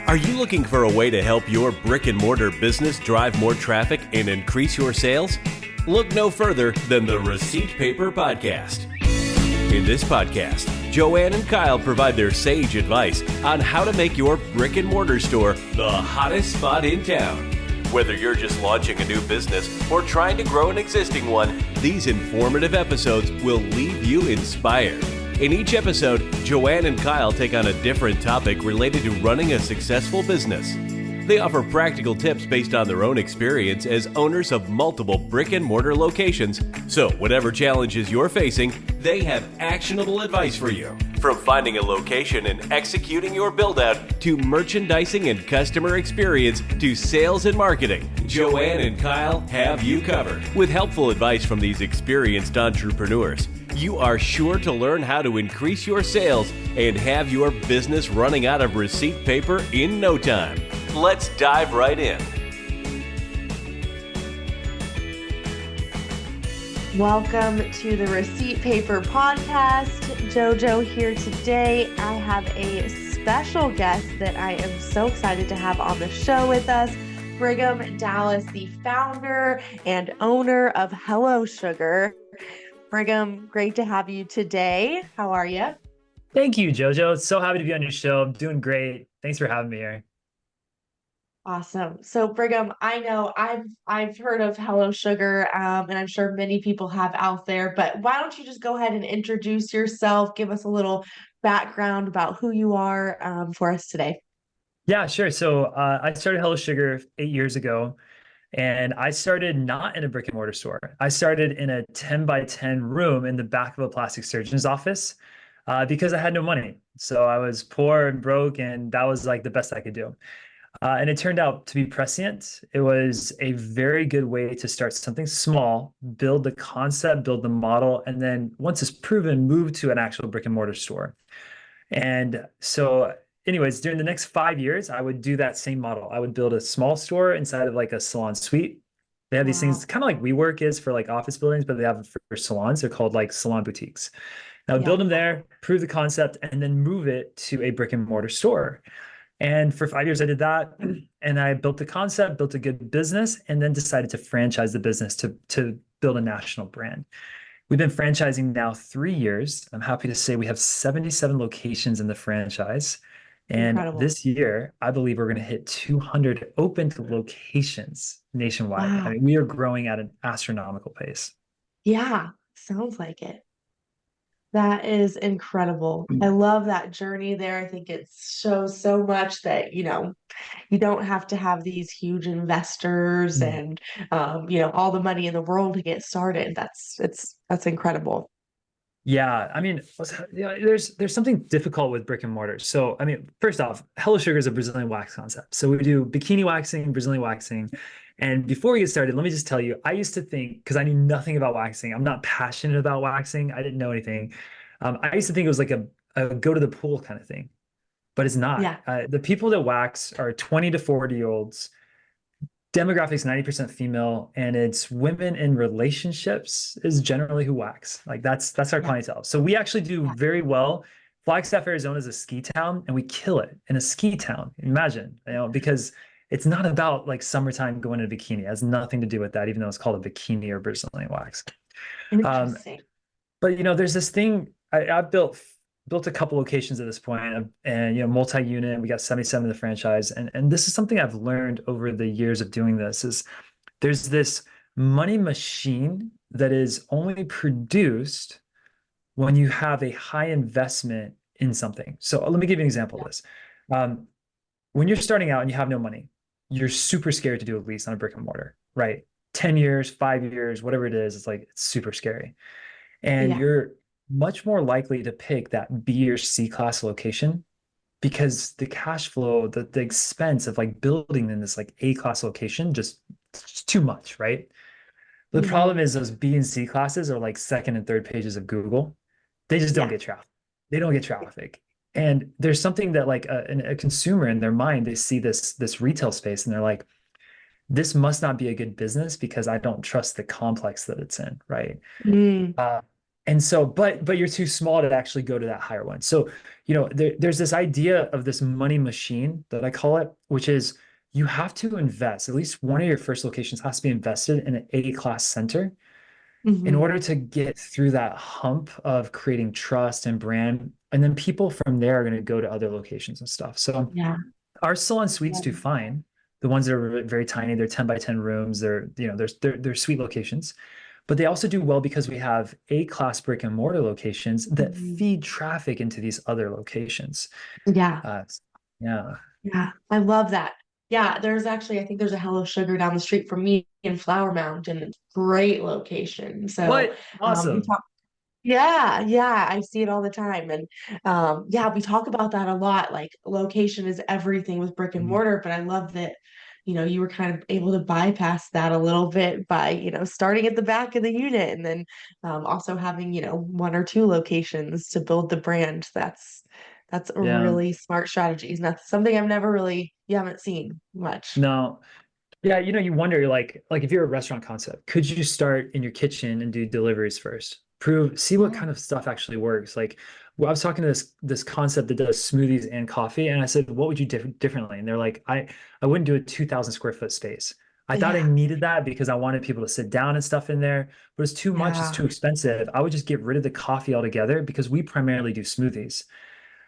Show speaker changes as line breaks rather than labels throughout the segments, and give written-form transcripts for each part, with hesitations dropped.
Are you looking for a way to help your brick and mortar business drive more traffic and increase your sales? Look no further than the Receipt Paper Podcast. In this podcast, Joanne and Kyle provide their sage advice on how to make your brick and mortar store the hottest spot in town. Whether you're just launching a new business or trying to grow an existing one, these informative episodes will leave you inspired. In each episode, Joanne and Kyle take on a different topic related to running a successful business. They offer practical tips based on their own experience as owners of multiple brick and mortar locations. So whatever challenges you're facing, they have actionable advice for you. From finding a location and executing your build out, to merchandising and customer experience, to sales and marketing, Joanne and Kyle have you covered. With helpful advice from these experienced entrepreneurs, you are sure to learn how to increase your sales and have your business running out of receipt paper in no time. Let's dive right in.
Welcome to the Receipt Paper Podcast. JoJo here today. I have a special guest that I am so excited to have on the show with us. Brigham Dallas, the founder and owner of Hello Sugar. Brigham, great to have you today. How are you?
Thank you, JoJo. So happy to be on your show. I'm doing great. Thanks for having me here.
Awesome. So Brigham, I know I've heard of Hello Sugar, and I'm sure many people have out there, but why don't you just go ahead and introduce yourself, give us a little background about who you are for us today.
Yeah, sure. So I started Hello Sugar 8 years ago, and I started not in a brick and mortar store. I started in a 10 by 10 room in the back of a plastic surgeon's office because I had no money. So I was poor and broke, and that was like the best I could do. And it turned out to be prescient. It was a very good way to start something small, build the concept, build the model, and then once it's proven, move to an actual brick and mortar store. And so anyways, during the next 5 years, I would do that same model. I would build a small store inside of like a salon suite. They have these things kind of like WeWork is for like office buildings, but they have it for salons. They're called like salon boutiques. I would build them there, prove the concept, and then move it to a brick and mortar store. And for 5 years, I did that. And I built the concept, built a good business, and then decided to franchise the business to build a national brand. We've been franchising now 3 years. I'm happy to say we have 77 locations in the franchise. And
Incredible.
This year, I believe we're going to hit 200 open locations nationwide.
Wow.
I mean, we are growing at an astronomical pace.
Yeah, sounds like it. That is incredible. I love that journey there. I think it shows so much that, you don't have to have these huge investors and, all the money in the world to get started. That's incredible.
Yeah, I mean, there's something difficult with brick and mortar. So, I mean, first off, Hello Sugar is a Brazilian wax concept. So we do bikini waxing, Brazilian waxing. And before we get started, let me just tell you, I used to think, because I knew nothing about waxing, I'm not passionate about waxing. I didn't know anything. I used to think it was like a go to the pool kind of thing, but it's not.
Yeah.
The people that wax are 20 to 40-year-olds. Demographics 90% female, and it's women in relationships is generally who wax. Like that's our clientele. So we actually do very well. Flagstaff, Arizona is a ski town, and we kill it in a ski town. Imagine, because it's not about like summertime going in a bikini. It has nothing to do with that, even though it's called a bikini or Brazilian wax.
Interesting.
But there's this thing I've built a couple locations at this point, and multi-unit. We got 77 in the franchise, and this is something I've learned over the years of doing this. Is there's this money machine that is only produced when you have a high investment in something. So let me give you an example of this. When you're starting out and you have no money, you're super scared to do a lease on a brick and mortar, right? 10 years, 5 years, whatever it is, it's super scary. And you're much more likely to pick that B or C class location because the cash flow, the expense of like building in this like A class location, just it's too much, right? The problem is those B and C classes are like second and third pages of Google. They just don't get traffic. They don't get traffic. And there's something that like a consumer in their mind, they see this retail space and they're like, this must not be a good business because I don't trust the complex that it's in, right? And so, but you're too small to actually go to that higher one. So, there's this idea of this money machine that I call it, which is you have to invest. At least one of your first locations has to be invested in an A-class center in
Hmm.
order to get through that hump of creating trust and brand. And then people from there are going to go to other locations and stuff. So
Yeah.
our salon suites
Yeah.
do fine. The ones that are very tiny, they're 10 by 10 rooms. They're sweet locations, but they also do well because we have A-class brick and mortar locations that
Mhm.
feed traffic into these other locations.
Yeah.
Uh, yeah.
Yeah. I love that. Yeah. There's actually, I think there's a Hello Sugar down the street from me in Flower Mound, and it's a great location. So,
What?
we
Awesome.
talk. Yeah, yeah, I see it all the time. And yeah, we talk about that a lot. Like location is everything with brick and
Mhm.
mortar, but I love that, you were kind of able to bypass that a little bit by, starting at the back of the unit and then also having, one or two locations to build the brand. That's a
Yeah.
really smart strategy. And that's something I've never really, you haven't seen much.
No. Yeah, you wonder like if you're a restaurant concept, could you start in your kitchen and do deliveries first? See what
Yeah.
kind of stuff actually works. Like, well, I was talking to this concept that does smoothies and coffee, and I said, what would you differently? And they're like, I wouldn't do a 2,000 square foot space. I thought I
Yeah.
needed that because I wanted people to sit down and stuff in there, but it's too much, it's
Yeah.
too expensive. I would just get rid of the coffee altogether because we primarily do smoothies.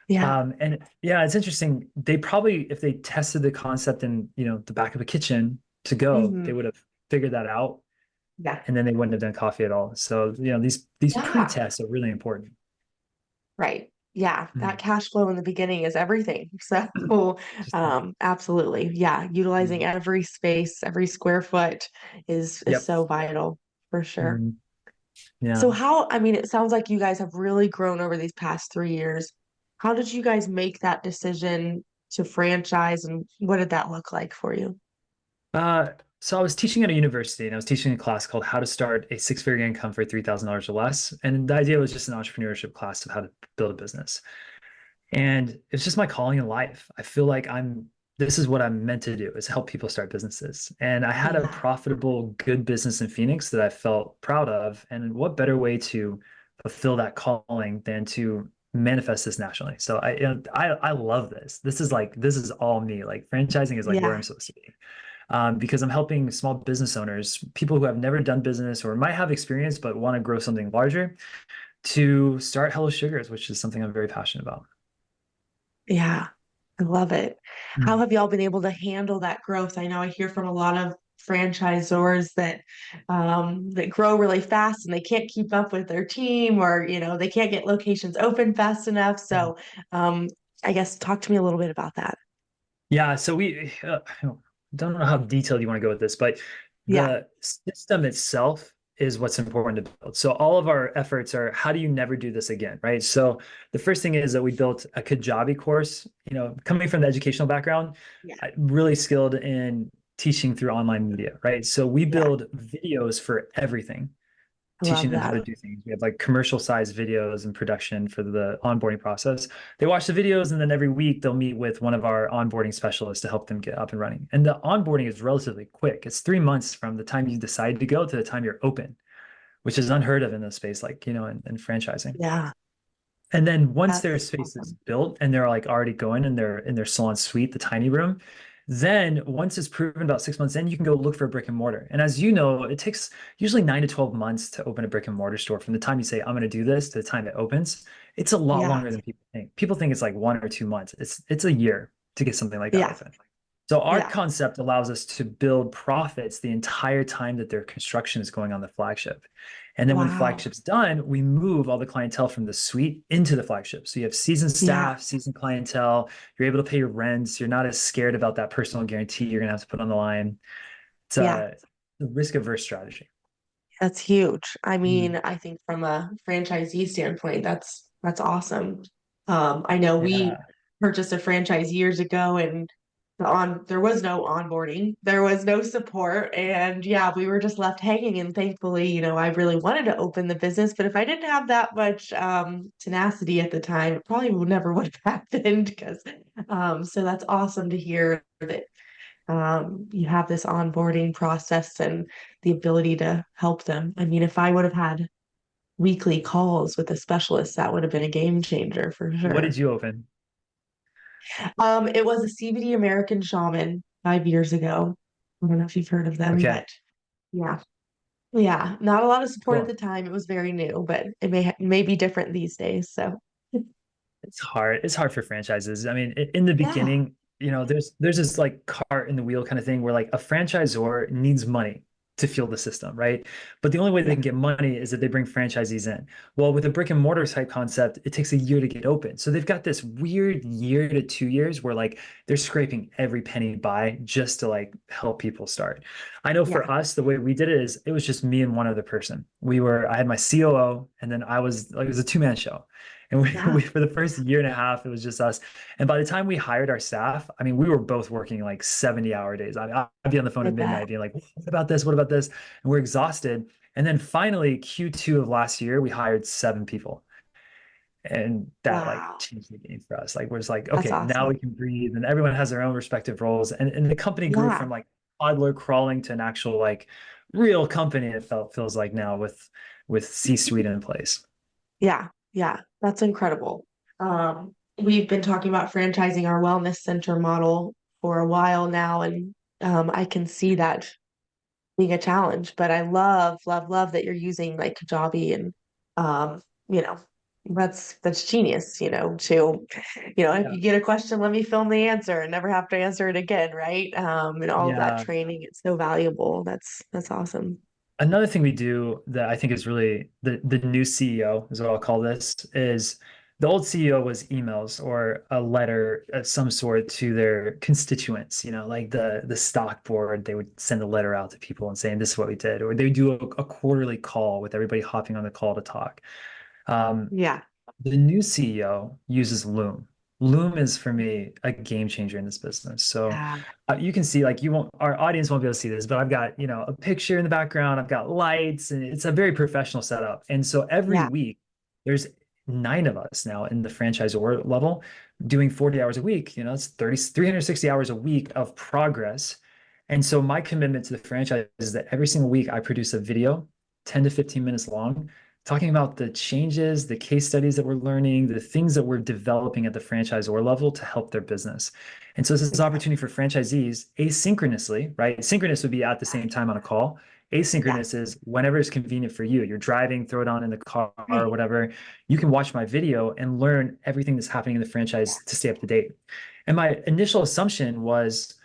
Yeah.
And yeah, it's interesting. They probably, if they tested the concept in, the back of a kitchen to go, they
Hmm.
would have figured that out,
Yeah.
and then they wouldn't have done coffee at all. So, these
Yeah.
pre-tests are really important.
Right. Yeah, that
Mm.
cash flow in the beginning is everything. So,
Just,
absolutely. Yeah,
mm,
utilizing every space, every square foot is
yep.
so vital for sure.
Mm, yeah.
So I mean, it sounds like you guys have really grown over these past 3 years. How did you guys make that decision to franchise, and what did that look like for you?
Uh, so I was teaching at a university and I was teaching a class called How to Start a Six-Figure Income for $3,000 or Less. And the idea was just an entrepreneurship class of how to build a business. And it's just my calling in life. I feel like this is what I'm meant to do is help people start businesses. And I had a
Yeah.
profitable, good business in Phoenix that I felt proud of. And what better way to fulfill that calling than to manifest this nationally? So I love this. This is all me. Like franchising is like where
Yeah.
I'm supposed to be. Because I'm helping small business owners, people who have never done business or might have experience but want to grow something larger, to start Hello Sugars, which is something I'm very passionate about.
Yeah, I love it. How
Mm.
have y'all been able to handle that growth? I know I hear from a lot of franchisors that grow really fast and they can't keep up with their team, or they can't get locations open fast enough. So um, I guess talk to me a little bit about that.
Yeah, so we don't know how detailed you want to go with this, but
Yeah,
the system itself is what's important to build. So all of our efforts are how do you never do this again, right? So the first thing is that we built a Kajabi course, coming from the educational background,
yeah,
really skilled in teaching through online media, right? So we
yeah.
build videos for everything,
I love
teaching them how to
that.
do things. We have like commercial sized videos and production for the onboarding process. They watch the videos and then every week they'll meet with one of our onboarding specialists to help them get up and running. And the onboarding is relatively quick. It's 3 months from the time you decide to go to the time you're open, which is unheard of in this space, like, in franchising.
Yeah,
And then once their
that's
space is
awesome.
built and they're like already going in their salon suite, the tiny room, then once it's proven about 6 months in, you can go look for a brick and mortar. And as you know, it takes usually 9 to 12 months to open a brick and mortar store from the time you say, I'm going to do this to the time it opens. It's a lot
Yeah,
longer than people think. People think it's like 1 or 2 months. It's a year to get something like that
yeah,
open. So our
yeah.
concept allows us to build profits the entire time that their construction is going on the flagship. And then when the
Wow.
flagship's done, we move all the clientele from the suite into the flagship. So you have seasoned
Yeah,
staff, seasoned clientele. You're able to pay your rents. You're not as scared about that personal guarantee you're going to have to put on the line. It's
yeah.
a risk averse strategy.
That's huge. I
Mm.
mean, I think from a franchisee standpoint, that's awesome. I know we
Yeah.
purchased a franchise years ago, and there was no onboarding, there was no support, and yeah, we were just left hanging. And thankfully, I really wanted to open the business, but if I didn't have that much tenacity at the time, it probably never would have happened. Because so that's awesome to hear that you have this onboarding process and the ability to help them. I mean, if I would have had weekly calls with a specialist, that would have been a game changer for
What
sure.
did you open?
It was a CBD American Shaman 5 years ago. I don't know if you've heard of them,
Okay,
but yeah. Yeah, not a lot of support at the
cool.
time. It was very new, but it may be different these days. So
It's hard. It's hard for franchises. I mean, in the
yeah,
beginning, there's this like cart in the wheel kind of thing where like a franchisor needs money to fuel the system, right? But the only way they
yeah,
can get money is that they bring franchisees in. Well, with a brick and mortar type concept, it takes a year to get open. So they've got this weird year to 2 years where like they're scraping every penny by just to like help people start. I know
yeah,
for us, the way we did it is it was just me and one other person. I had my COO, and then I was like, it was a two-man show. And we
yeah.
for the first year and a half, it was just us. And by the time we hired our staff, I mean, we were both working like 70-hour days. I'd be on the phone
I
at
bet.
midnight being like, what about this? What about this? And we're exhausted. And then finally, Q2 of last year, we hired 7 people. And that like
Wow,
changed the game for us. Like, we're just like,
that's
okay, now we
awesome.
can breathe. And everyone has their own respective roles. And the company grew
Yeah,
from like toddler crawling to an actual like real company, it feels like now with C-suite in place.
yeah, yeah. That's incredible. We've been talking about franchising our wellness center model for a while now, and I can see that being a challenge. But I love, love, love that you're using like Kajabi and um, you know, that's genius, if
Yeah.
you get a question, let me film the answer and never have to answer it again, right? And all of that
Yeah.
training, it's so valuable. That's awesome.
Another thing we do that I think is really the new CEO is what I'll call this is the old CEO was emails or a letter of some sort to their constituents, like the stock board, they would send a letter out to people and saying this is what we did, or they would do a quarterly call with everybody hopping on the call to talk. Um,
Yeah.
the new CEO uses Loom. Loom is for me a game changer in this business. So
Yeah.
you can see like you won't our audience won't be able to see this, but I've got, a picture in the background, I've got lights, and it's a very professional setup. And so every
Yeah.
week there's 9 of us now in the franchisor level doing 40 hours a week. It's 360 hours a week of progress. And so my commitment to the franchise is that every single week I produce a video 10 to 15 minutes long talking about the changes, the case studies that we're learning, the things that we're developing at the franchisor level to help their business. And so this is an opportunity for franchisees asynchronously, right? Synchronous would be at the same time on a call.
Yeah.
Asynchronous is whenever it's convenient for you. You're driving, throw it on in the car or
Right.
whatever. You can watch my video and learn everything that's happening in the franchise to stay up to date. And my initial assumption was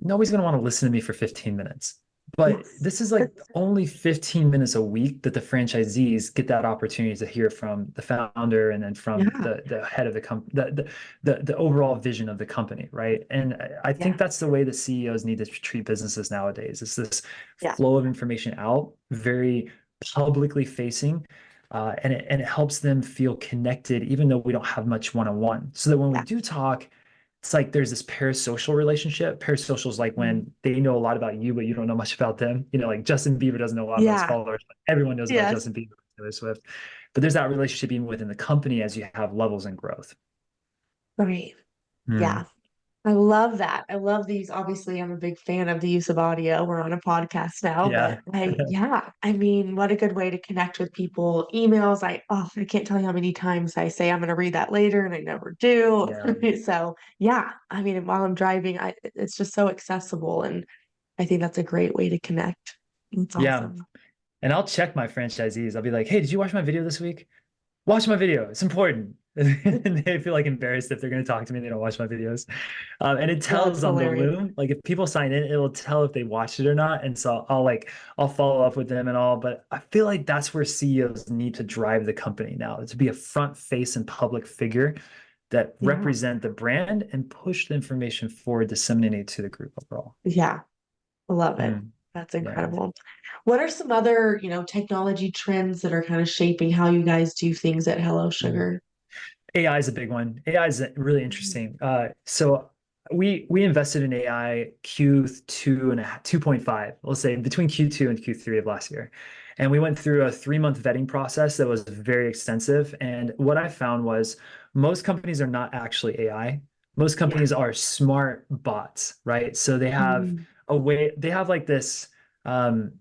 nobody's going to want to listen to me for 15 minutes. But
Yes.
this is like only 15 minutes a week that the franchisees get that opportunity to hear from the founder and then from
Yeah.
the head of the company, the overall vision of the company, right? And I think
Yeah.
that's the way the CEOs need to treat businesses nowadays. It's this
Yeah.
flow of information out, very publicly facing, and it helps them feel connected, even though we don't have much one-on-one. So that when we
Yeah.
do talk, it's like there's this parasocial relationship. Parasocial is like
Mm.
when they know a lot about you, but you don't know much about them. Like Justin Bieber doesn't know a lot about his
Yeah.
followers, but everyone knows about
Yes.
Justin Bieber, Taylor Swift. But there's that relationship even within the company as you have levels and growth.
Right.
Mm,
Yeah. I love that. I love these. Obviously, I'm a big fan of the use of audio. We're on a podcast now, but
yeah.
yeah, I mean, what a good way to connect with people. Emails, I can't tell you how many times I say I'm going to read that later and I never do.
Yeah.
So yeah, I mean, while I'm driving, it's just so accessible. And I think that's a great way to connect. It's
Yeah.
awesome.
And I'll check my franchisees. I'll be like, hey, did you watch my video this week? Watch my video. It's important. And they feel like embarrassed if they're going to talk to me and they don't watch my videos. And it
That's
tells on the
hilarious.
Loom, like if people sign in, it will tell if they watched it or not. And so I'll follow up with them and all. But I feel like that's where CEOs need to drive the company now, to be a front face and public figure that
Yeah.
represent the brand and push the information forward, disseminate it to the group overall.
Yeah. I love it.
Mm,
That's
yeah.
incredible. What are some other, technology trends that are kind of shaping how you guys do things at Hello
Mm.
Sugar?
AI is a big one. AI is really
Mhm.
interesting. So we invested in AI Q2 and 2.5, let's say between Q2 and Q3 of last year. And we went through a 3-month vetting process that was very extensive. And what I found was most companies are not actually AI. Most
Yeah.
companies are smart bots, right? So they have
Mhm.
a way, they have like this, um,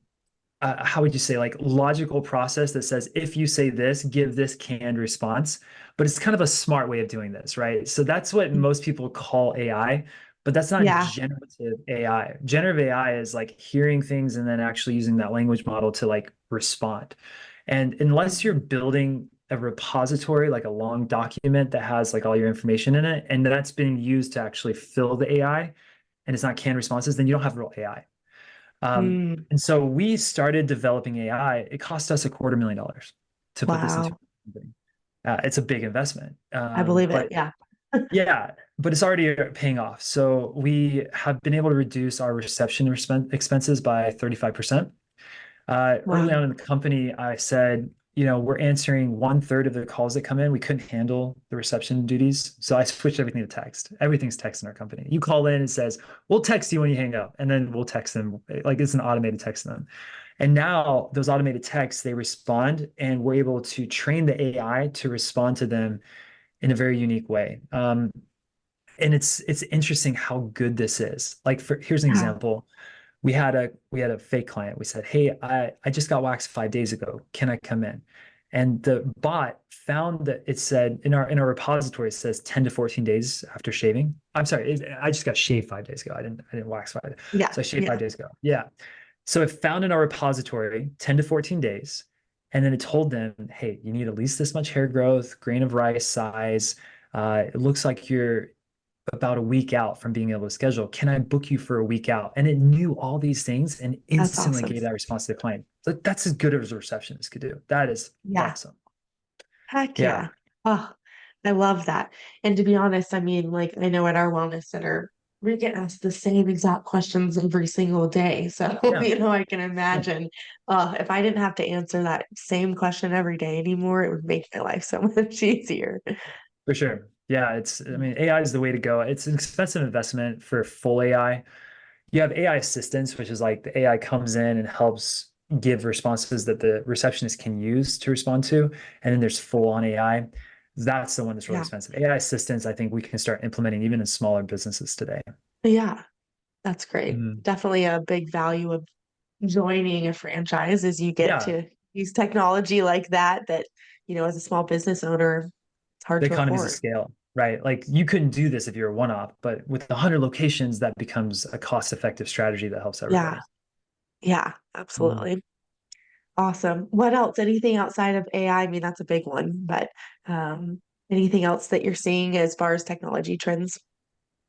how would you say, like logical process that says, if you say this, give this canned response. But it's kind of a smart way of doing this, right? So that's what most people call AI, but that's not
Yeah.
generative AI. Generative AI is like hearing things and then actually using that language model to like respond. And unless you're building a repository, like a long document that has like all your information in it, and that's being used to actually fill the AI, and it's not canned responses, then you don't have real AI.
Mm,
And so we started developing AI. It cost us $250,000 to put this into
wow.
a company. It's a big investment,
I believe it.
but
Yeah.
yeah, but it's already paying off. So we have been able to reduce our reception expenses by 35%. Early on
Wow.
in the company, I said, we're answering 1/3 of the calls that come in. We couldn't handle the reception duties. So I switched everything to text. Everything's text in our company. You call in, it says, we'll text you when you hang up, and then we'll text them. Like it's an automated text to them. And now those automated texts, they respond, and we're able to train the AI to respond to them in a very unique way. And it's interesting how good this is. Like here's an
Yeah.
example. We had a fake client. We said, "Hey, I just got waxed 5 days ago. Can I come in?" And the bot found that it said in our repository, it says 10 to 14 days after shaving. I'm sorry, I just got shaved 5 days ago. I didn't wax five.
Yeah.
So I shaved
Yeah.
5 days ago. Yeah. So it found in our repository 10 to 14 days. And then it told them, hey, you need at least this much hair growth, grain of rice size. It looks like you're about a week out from being able to schedule. Can I book you for a week out? And it knew all these things and
That's
instantly
awesome.
gave that response to the client. So that's as good as a receptionist could do. That is
Yeah.
awesome.
Heck
Yeah.
yeah. Oh, I love that. And to be honest, I mean, like, I know at our wellness center, we get asked the same exact questions every single day. So,
Yeah.
I can
Yeah.
imagine if I didn't have to answer that same question every day anymore, it would make my life so much easier.
For sure. Yeah. I mean, AI is the way to go. It's an expensive investment for full AI. You have AI assistants, which is like the AI comes in and helps give responses that the receptionist can use to respond to. And then there's full on AI. That's the one that's really
Yeah.
expensive. AI assistants, I think we can start implementing even in smaller businesses today.
Yeah. That's great.
Mhm.
Definitely a big value of joining a franchise is you get
Yeah,
to use technology like that, as a small business owner, it's hard
the
to
economies of
afford.
scale, right? Like you couldn't do this if you're a one-off, but with 100 locations, that becomes a cost-effective strategy that helps
Yeah.
everybody.
Yeah.
Mhm.
Absolutely. Awesome. What else? Anything outside of AI? I mean, that's a big one, but anything else that you're seeing as far as technology trends?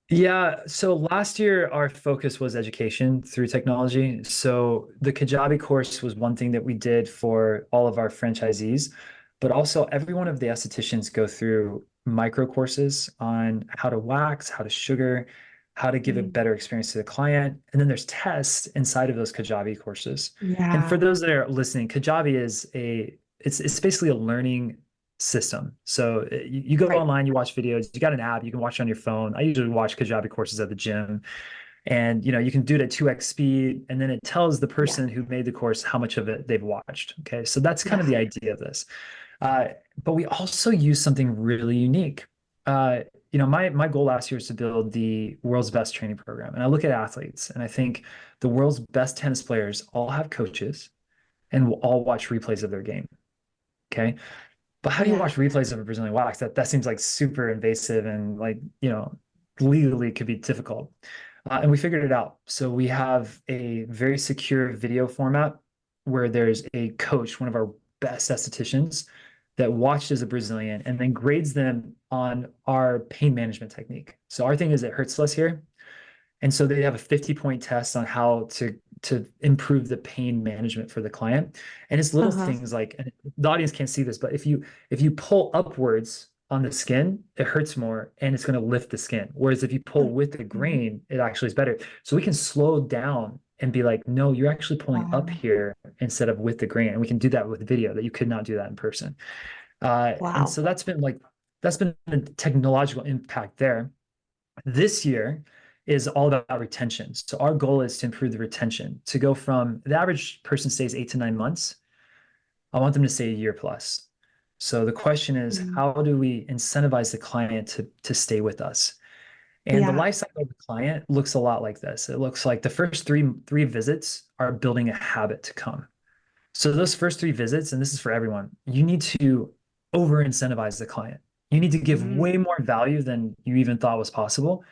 Yeah, so last year our focus was education through technology. So the Kajabi course was one thing that we did for all of our franchisees, but also every one of the estheticians go through micro courses on how to wax, how to sugar, how to give a
Mm,
better experience to the client. And then there's tests inside of those Kajabi courses. And for
yeah.
those that are listening, Kajabi is it's basically a learning system. So you go
Right.
online, you watch videos, you got an app, you can watch it on your phone. I usually watch Kajabi courses at the gym, and you can do it at 2x speed, and then it tells the
Yeah.
person who made the course how much of it they've watched. Okay, so that's kind
Yeah.
of the idea of this. Uh, but we also use something really unique. Uh, my goal last year is to build the world's best training program, and I look at athletes, and I think the world's best tennis players all have coaches and will all watch replays of their game. Okay. But how do you
Yeah.
watch replays of a Brazilian wax? That seems like super invasive and like, legally could be difficult. And we figured it out. So we have a very secure video format where there's a coach, one of our best estheticians, that watches a Brazilian and then grades them on our pain management technique. So our thing is it hurts less here. And so they have a 50-point test on how to improve the pain management for the client. And it's little
Uh-huh.
things like, and the audience can't see this, but if you pull upwards on the skin, it hurts more and it's going to lift the skin. Whereas if you pull with the
Mhm.
grain, it actually is better. So we can slow down and be like, no, you're actually pulling up
Wow.
here instead of with the grain. And we can do that with video that you could not do that in person. And
Wow.
so that's been the technological impact there. This year is all about retention. So our goal is to improve the retention, to go from the average person stays 8 to 9 months. I want them to stay a year plus. So the question is,
Mm,
how do we incentivize the client to stay with us? And the
yeah.
life cycle of the client looks a lot like this. It looks like the first three visits are building a habit to come. So those first three visits, and this is for everyone, you need to over incentivize the client. You need to give
Mm,
way more value than you even thought was possible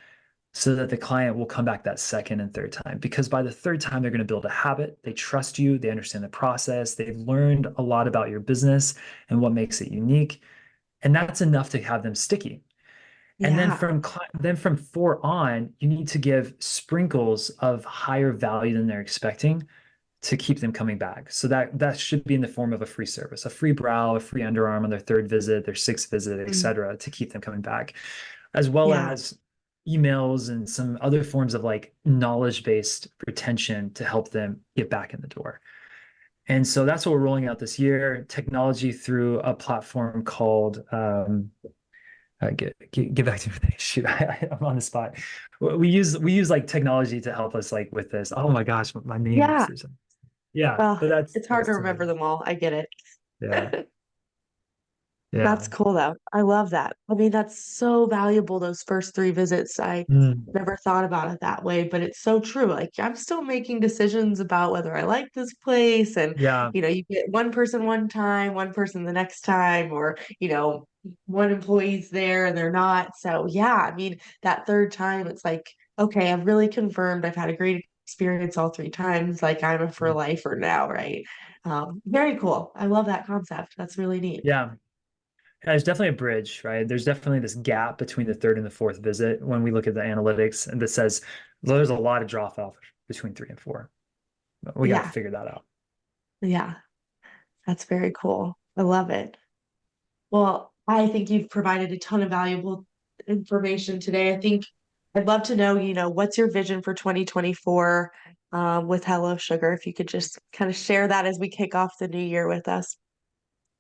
so that the client will come back that second and third time. Because by the third time, they're going to build a habit. They trust you. They understand the process. They've learned a lot about your business and what makes it unique. And that's enough to have them sticky. And then
yeah.
from four on, you need to give sprinkles of higher value than they're expecting to keep them coming back. So that should be in the form of a free service, a free brow, a free underarm on their third visit, their sixth visit, et
Mm,
cetera, to keep them coming back, as well
yeah.
as emails and some other forms of like knowledge-based retention to help them get back in the door. And so that's what we're rolling out this year, technology through a platform called get back to me. Shoot, I'm on the spot. We use like technology to help us like with this. Oh my gosh, my name
Yeah.
is yeah,
Well,
but
it's hard
that's
to
to me.
remember them all. I get
Yeah,
it.
yeah.
That's cool though. I love that. I mean, that's so valuable, those first three visits. I
Mm,
never thought about it that way, but it's so true. Like I'm still making decisions about whether I like this place. And,
yeah,
you get one person one time, one person the next time, or, one employee's there and they're not. So yeah, I mean, that third time, it's like, okay, I've really confirmed I've had a great experience all three times. Like I'm a for lifer now, right? Very cool. I love that concept. That's really neat.
yeah. There's definitely a bridge, right? There's definitely this gap between the third and the fourth visit when we look at the analytics, and that says there's a lot of drop off between three and four. We got to
Yeah.
figure that out.
Yeah. That's very cool. I love it. Well, I think you've provided a ton of valuable information today. I think I'd love to know, what's your vision for 2024 with Hello Sugar? If you could just kind of share that as we kick off the new year with us.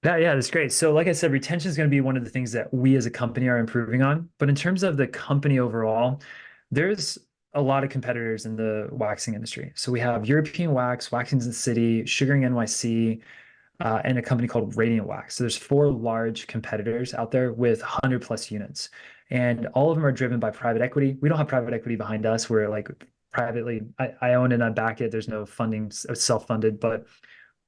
Yeah, that's great. So, like I said, retention is going to be one of the things that we as a company are improving on. But in terms of the company overall, there's a lot of competitors in the waxing industry. So we have European Wax, Waxing's in the City, Sugaring NYC, and a company called Radiant Wax. So there's four large competitors out there with 100 plus units, and all of them are driven by private equity. We don't have private equity behind us. We're like privately, I own it, I back it. There's no funding, it's self-funded, but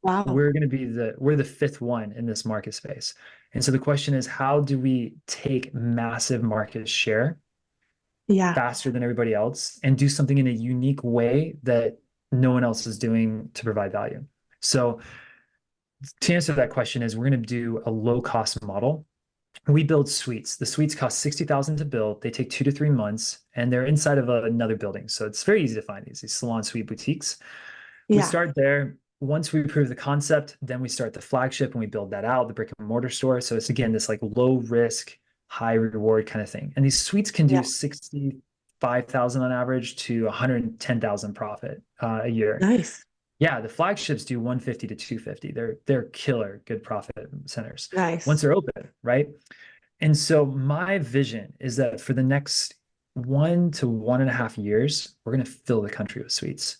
Wow.
we're the fifth one in this market space. And so the question is, how do we take massive market share
Yeah.
faster than everybody else and do something in a unique way that no one else is doing to provide value? So to answer that question is we're going to do a low cost model. We build suites. The suites cost 60,000 to build. They take 2 to 3 months and they're inside of another building. So it's very easy to find these salon suite boutiques. We
Yeah.
start there. Once we prove the concept, then we start the flagship and we build that out, the brick and mortar store. So it's again this like low risk, high reward kind of thing. And these suites can do
Yeah.
65,000 on average to 110,000 profit a year.
Nice.
Yeah, the flagships do 150 to 250. They're killer good profit centers once
Nice.
they're open, right? And so my vision is that for the next 1 to 1.5 years, we're going to fill the country with suites.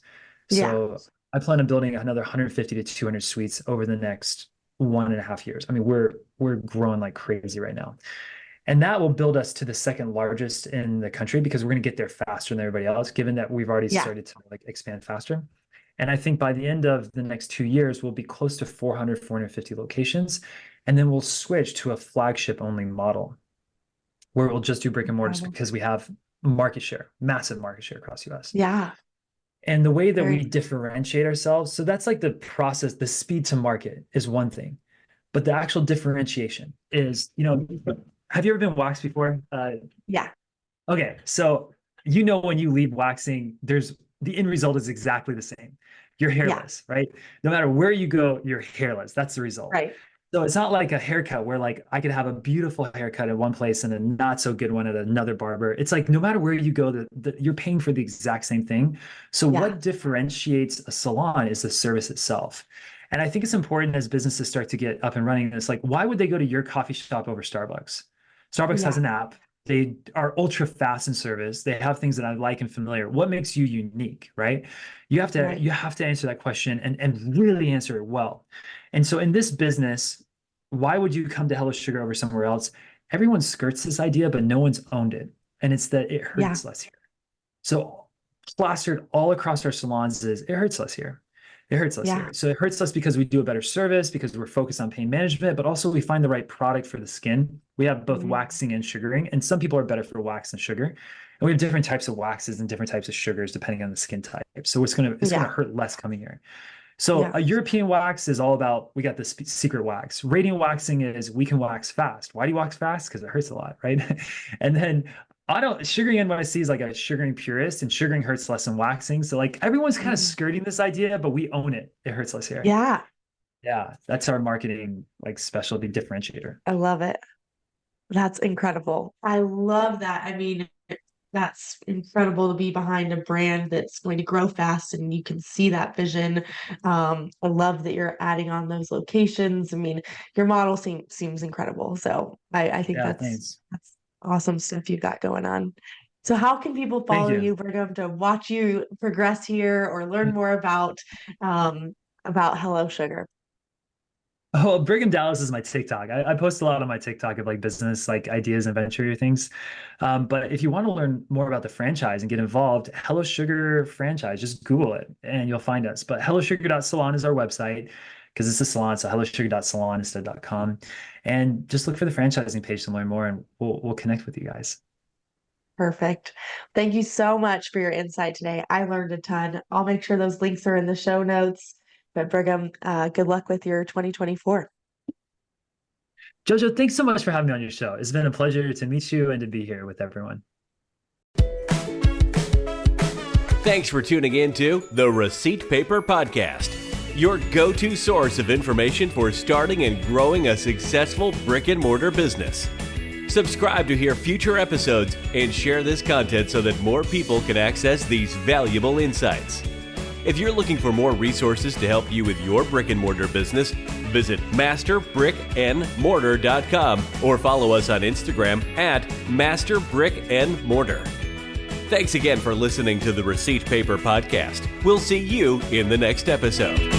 Yeah.
So I plan on building another 150 to 200 suites over the next 1.5 years. I mean, we're growing like crazy right now. And that will build us to the second largest in the country because we're going to get there faster than everybody else, given that we've already
Yeah.
started to like expand faster. And I think by the end of the next 2 years, we'll be close to 400, 450 locations. And then we'll switch to a flagship only model where we'll just do brick and mortars
Incredible.
because we have market share, massive market share across US.
Yeah.
And the way that we
Very.
differentiate ourselves, so that's like the process, the speed to market is one thing, but the actual differentiation is, have you ever been waxed before?
Yeah.
Okay, so when you leave waxing, the end result is exactly the same. You're
Yeah.
hairless, right? No matter where you go, you're hairless. That's the result.
Right.
So it's not like a haircut where like I could have a beautiful haircut at one place and a not so good one at another barber. It's like no matter where you go, you're paying for the exact same thing. So
Yeah.
what differentiates a salon is the service itself. And I think it's important as businesses start to get up and running. It's like, why would they go to your coffee shop over Starbucks? Starbucks has
Yeah.
an app. They are ultra fast in service. They have things that I like and familiar. What makes you unique, right? You have to
Right.
answer that question and really answer it well. And so in this business, why would you come to Hello Sugar over somewhere else? Everyone skirts this idea, but no one's owned it. And it's that it
Yeah.
hurts less here. So plastered all across our salons is it hurts less here. It hurts less
Yeah.
here. So it hurts less because we do a better service, because we're focused on pain management, but also we find the right product for the skin. We have both
Mhm.
waxing and sugaring, and some people are better for wax and sugar. And we have different types of waxes and different types of sugars depending on the skin type. So it's gonna
Yeah.
hurt less coming here. So
Yeah.
a European wax is all about, we got this secret wax. Radiant waxing is we can wax fast. Why do you wax fast? Because it hurts a lot, right? And then sugaring NYC is like a sugaring purist, and sugaring hurts less than waxing. So like everyone's kind of
Mhm.
skirting this idea, but we own it. It hurts less here.
Yeah.
Yeah, that's our marketing like specialty differentiator.
I love it. That's incredible. I love that. I mean, that's incredible to be behind a brand that's going to grow fast and you can see that vision. I love that you're adding on those locations. I mean, your model seems incredible. So I think
Yeah,
that's
thanks.
awesome stuff you've got going on. So how can people
Thank
follow
you.
you, Brigham, to watch you progress here or learn more about Hello Sugar?
Oh, Brigham Dallas is my TikTok. I post a lot on my TikTok of like business, like ideas and venture things. But if you want to learn more about the franchise and get involved, Hello Sugar franchise, just Google it and you'll find us. But hellosugar.salon is our website because it's a salon. So hellosugar.salon instead of .com. And just look for the franchising page to learn more, and we'll connect with you guys.
Perfect. Thank you so much for your insight today. I learned a ton. I'll make sure those links are in the show notes. But Brigham, good luck with your 2024.
Jojo, thanks so much for having me on your show. It's been a pleasure to meet you and to be here with everyone.
Thanks for tuning in to the Receipt Paper Podcast, your go-to source of information for starting and growing a successful brick-and-mortar business. Subscribe to hear future episodes and share this content so that more people can access these valuable insights. If you're looking for more resources to help you with your brick-and-mortar business, visit masterbrickandmortar.com or follow us on Instagram at masterbrickandmortar. Thanks again for listening to the Receipt Paper Podcast. We'll see you in the next episode.